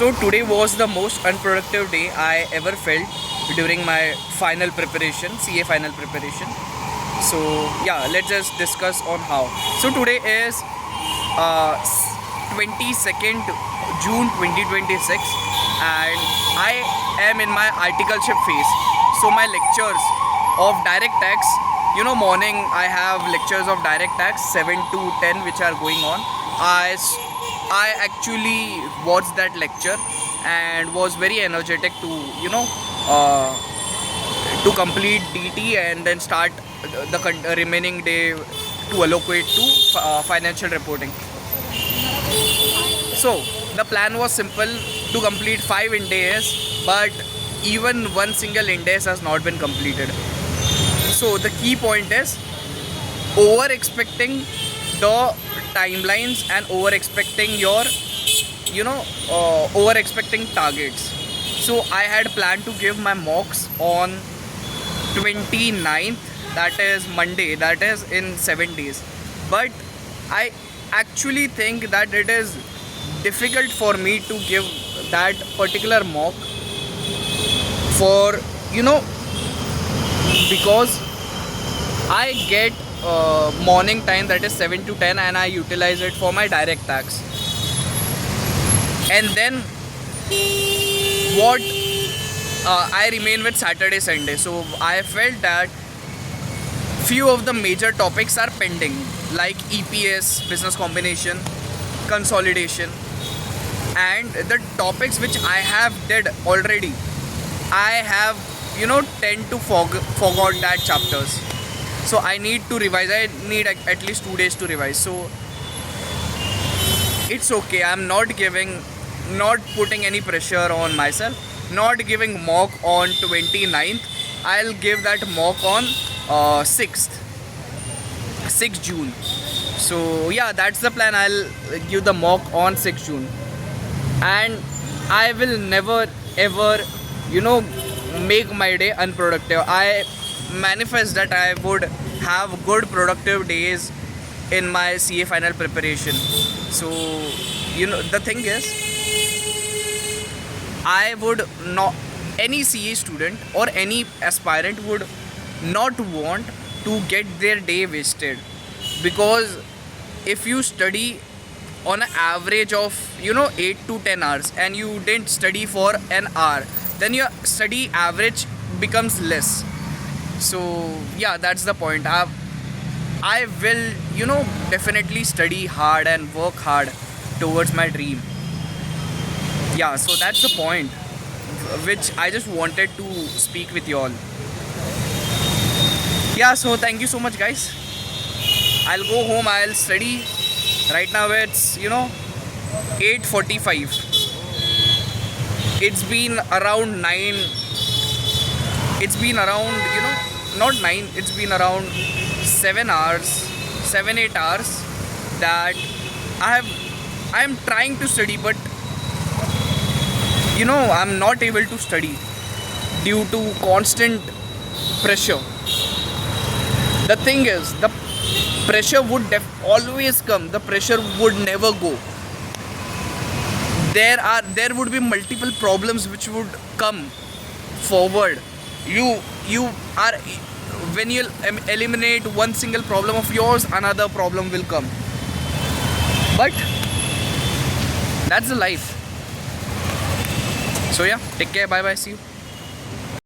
So today was the most unproductive day I ever felt during my final preparation, CA final preparation. So yeah, let's just discuss on how. So today is 22nd June 2026 and I am in my articleship phase. So my lectures of direct tax, morning I have lectures of direct tax 7 to 10 which are going on. I actually watched that lecture and was very energetic to to complete DT and then start the remaining day to allocate to financial reporting. So the plan was simple to complete 5 index, but even one single index has not been completed. So the key point is over expecting the timelines and over expecting your over expecting targets. So I had planned to give my mocks on 29th, that is Monday, that is in 7 days, but I actually think that it is difficult for me to give that particular mock for because I get morning time, that is 7 to 10, and I utilize it for my direct tax. And then what I remain with Saturday, Sunday. So I felt that few of the major topics are pending, like EPS, business combination, consolidation, and the topics which I have did already. I have tend to forgot that chapters. So I need to revise. I need at least 2 days to revise. So it's okay. I'm not putting any pressure on myself. Not giving mock on 29th. I'll give that mock on 6th June. So yeah, that's the plan. I'll give the mock on 6th June. And I will never ever make my day unproductive. I manifest that I would have good productive days in my CA final preparation. So the thing is, I would not, any CA student or any aspirant would not want to get their day wasted, because if you study on an average of 8 to 10 hours and you didn't study for an hour, then your study average becomes less. So yeah, that's the point. I will definitely study hard and work hard towards my dream. Yeah, so that's the point which I just wanted to speak with you all. Yeah, so thank you so much, guys. I'll go home, I'll study. Right now it's 8:45. It's been around 9. It's been around not 9, it's been around 7 hours, 7-8 hours that I am trying to study, but I'm not able to study due to constant pressure. The thing is, the pressure would always come. The pressure would never go. There would be multiple problems which would come forward. You are, when you eliminate one single problem of yours, another problem will come. But that's the life. So yeah, take care, bye bye, see you.